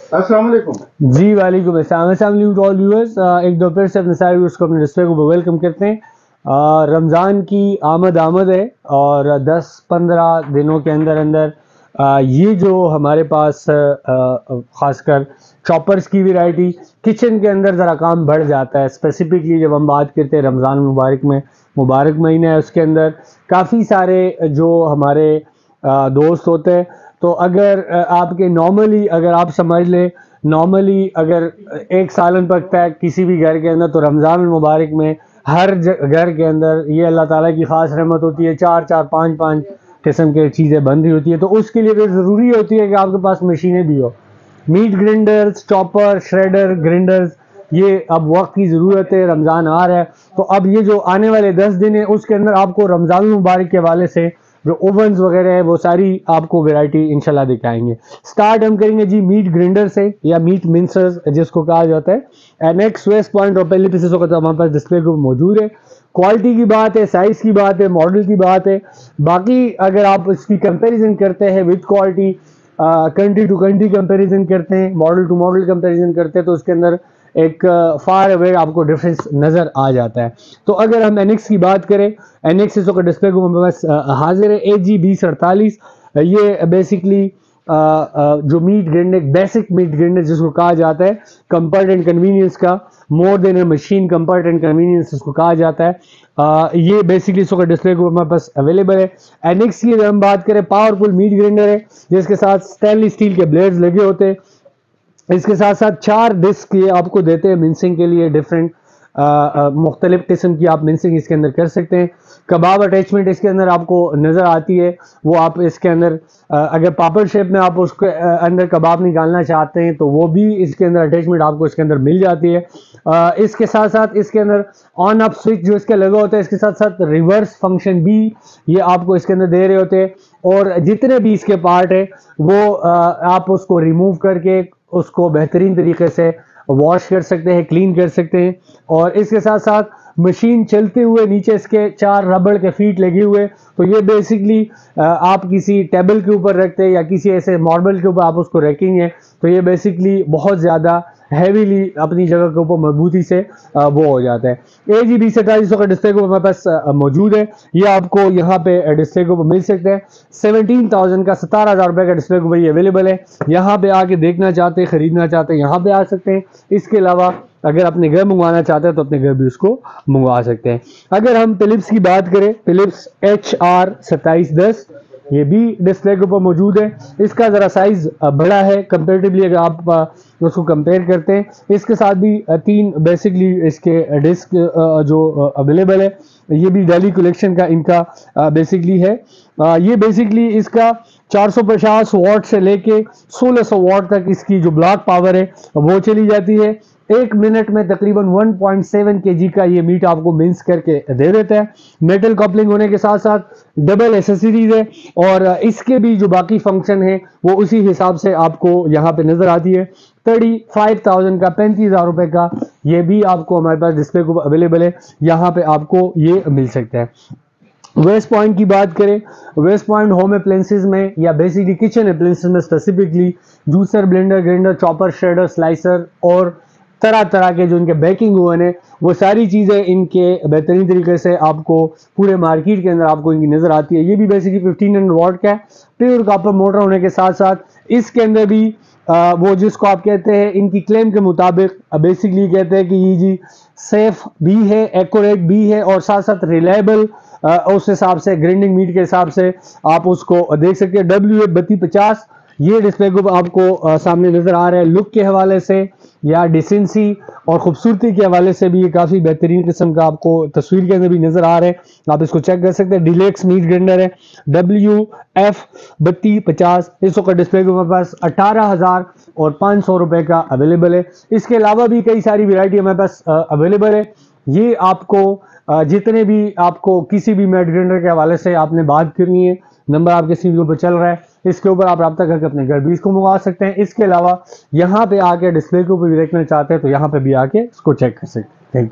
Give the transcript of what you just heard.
अस्सलाम वालेकुम। जी वालेकुम अस्सलाम टू ऑल व्यूअर्स। एक दो फिर से अपने सारे व्यूअर्स को अपने डिस्प्ले को वेलकम करते हैं। रमज़ान की आमद है और 10-15 दिनों के अंदर अंदर ये जो हमारे पास ख़ासकर चॉपर्स की वैरायटी किचन के अंदर ज़रा काम बढ़ जाता है। स्पेसिफिकली जब हम बात करते हैं रमज़ान मुबारक में, मुबारक महीना है, उसके अंदर काफ़ी सारे जो हमारे दोस्त होते हैं, तो अगर आपके नॉर्मली अगर आप समझ लें नॉर्मली अगर एक सालन पकता है किसी भी घर के अंदर, तो रमज़ान मुबारक में हर घर के अंदर ये अल्लाह ताला की ख़ास रहमत होती है, 4-4 5-5 किस्म की चीज़ें बन रही होती है। तो उसके लिए फिर ज़रूरी होती है कि आपके पास मशीनें भी हो, meat grinders, chopper, shredder, grinders. ये अब वक्त की ज़रूरत है, रमज़ान आ रहा है, तो अब ये जो आने वाले 10 दिन है उसके अंदर आपको रमज़ान मुबारक के हवाले से जो ओवन्स वगैरह है वो सारी आपको वैरायटी इंशाल्लाह दिखाएंगे। स्टार्ट हम करेंगे जी मीट ग्राइंडर से, या मीट मिंसर्स जिसको कहा जाता है। एनएक्स वेस्ट पॉइंट और पहले पीसेस का तो हमारे पास डिस्प्ले को मौजूद है। क्वालिटी की बात है, साइज़ की बात है, मॉडल की बात है। बाकी अगर आप इसकी कंपैरिजन करते हैं with quality, country to country comparison करते हैं, मॉडल टू मॉडल कंपैरिजन करते हैं, तो उसके अंदर एक फार अवे आपको डिफरेंस नज़र आ जाता है। तो अगर हम एनएक्स की बात करें, एनएक्स का डिस्प्ले को हमारे पास हाजिर है AG2048। ये बेसिकली जो meat grinder, basic meat grinder जिसको कहा जाता है, कंफर्ट एंड कन्वीनियंस का, more than A machine, comfort and convenience इसको कहा जाता है। ये बेसिकली इसका डिस्प्ले को हमारे पास अवेलेबल है। एनएक्स की अगर हम बात करें, पावरफुल मीट ग्राइंडर है जिसके साथ स्टेनलेस स्टील के ब्लेड्स लगे होते हैं। इसके साथ साथ 4 डिस्क ये आपको देते हैं मिंसिंग के लिए, डिफरेंट मुख्तलिफ किस्म की आप मिंसिंग इसके अंदर कर सकते हैं। कबाब अटैचमेंट इसके अंदर आपको नज़र आती है, वो आप इसके अंदर अगर पापड़ शेप में आप उसके अंदर कबाब निकालना चाहते हैं तो वो भी इसके अंदर अटैचमेंट आपको इसके अंदर मिल जाती है। इसके साथ साथ इसके अंदर ऑन ऑफ स्विच जो इसके लगा होता है, इसके साथ साथ रिवर्स फंक्शन भी ये आपको इसके अंदर दे रहे होते हैं। और जितने भी इसके पार्ट है वो आप उसको रिमूव करके उसको बेहतरीन तरीके से वॉश कर सकते हैं, क्लीन कर सकते हैं। और इसके साथ साथ मशीन चलते हुए नीचे इसके 4 रबड़ के फीट लगे हुए, तो ये बेसिकली आप किसी टेबल के ऊपर रखते हैं या किसी ऐसे मार्बल के ऊपर आप उसको रखेंगे, तो ये बेसिकली बहुत ज़्यादा हैवीली अपनी जगह के ऊपर मजबूती से वो हो जाता है। AG2048 का डिस्प्ले को हमारे पास मौजूद है, ये आपको यहाँ पे डिस्प्ले को मिल सकते हैं। 17,000 का, 17,000 रुपये का डिस्प्ले को भाई अवेलेबल है। यहाँ पे आके देखना चाहते हैं, ख़रीदना चाहते हैं, यहाँ पे आ सकते हैं। इसके अलावा अगर अपने घर मंगवाना चाहते हैं तो अपने घर भी उसको मंगवा सकते हैं। अगर हम फिलिप्स की बात करें, फिलिप्स HR2710 ये भी डिस्प्ले के ऊपर मौजूद है। इसका ज़रा साइज़ बड़ा है कंपेरेटिवली, अगर आप उसको कंपेयर करते हैं। इसके साथ भी 3 बेसिकली इसके डिस्क जो अवेलेबल है, ये भी डेली कलेक्शन का इनका बेसिकली है। ये बेसिकली इसका 450 वाट से लेके 1600 वाट तक इसकी जो ब्लॉक पावर है वो चली जाती है। 1 मिनट में तकरीबन 1.7 kg का ये मीट आपको मिन्स करके दे देता है। मेटल कपलिंग होने के साथ साथ डबल एसेसरीज है, और इसके भी जो बाकी फंक्शन है वो उसी हिसाब से आपको यहाँ पे नजर आती है। 35,000 का, 35,000 रुपए का ये भी आपको हमारे पास डिस्प्ले को अवेलेबल है, यहाँ पे आपको ये मिल सकता है। वेस्ट पॉइंट की बात करें, वेस्ट पॉइंट होम अप्लायंसेस में या बेसिकली किचन अप्लायंसेस में specifically juicer, blender, grinder, chopper, shredder, slicer और तरह तरह के जो इनके बेकिंग ओवन है, वो सारी चीज़ें इनके बेहतरीन तरीके से आपको पूरे मार्केट के अंदर आपको इनकी नज़र आती है। ये भी बेसिकली 1500 वाट का है, प्योर कॉपर मोटर होने के साथ साथ इसके अंदर भी वो जिसको आप कहते हैं, इनकी क्लेम के मुताबिक बेसिकली कहते हैं कि ये जी सेफ भी है, एक्यूरेट भी है, और साथ साथ रिलायबल उस हिसाब से ग्राइंडिंग मीट के हिसाब से आप उसको देख सकते हैं। WA3250 ये डिस्प्ले को आपको सामने नजर आ रहा है। लुक के हवाले से या डिसेंसी और खूबसूरती के हवाले से भी ये काफ़ी बेहतरीन किस्म का आपको तस्वीर के अंदर भी नजर आ रहे हैं, आप इसको चेक कर सकते हैं। डिलेक्स मीट ग्राइंडर है, WF3250। इसका डिस्प्ले को हमारे पास 18,500 रुपये का अवेलेबल है। इसके अलावा भी कई सारी वैरायटी हमारे पास अवेलेबल है। ये आपको जितने भी आपको किसी भी मीट ग्राइंडर के हवाले से आपने बात करनी है, नंबर आपके स्क्रीन पर चल रहा है, इसके ऊपर आप रब्ता करके अपने घर भी इसको मंगवा सकते हैं। इसके अलावा यहाँ पे आके डिस्प्ले के ऊपर भी देखना चाहते हैं तो यहाँ पे भी आके इसको चेक कर सकते हैं। Thank you.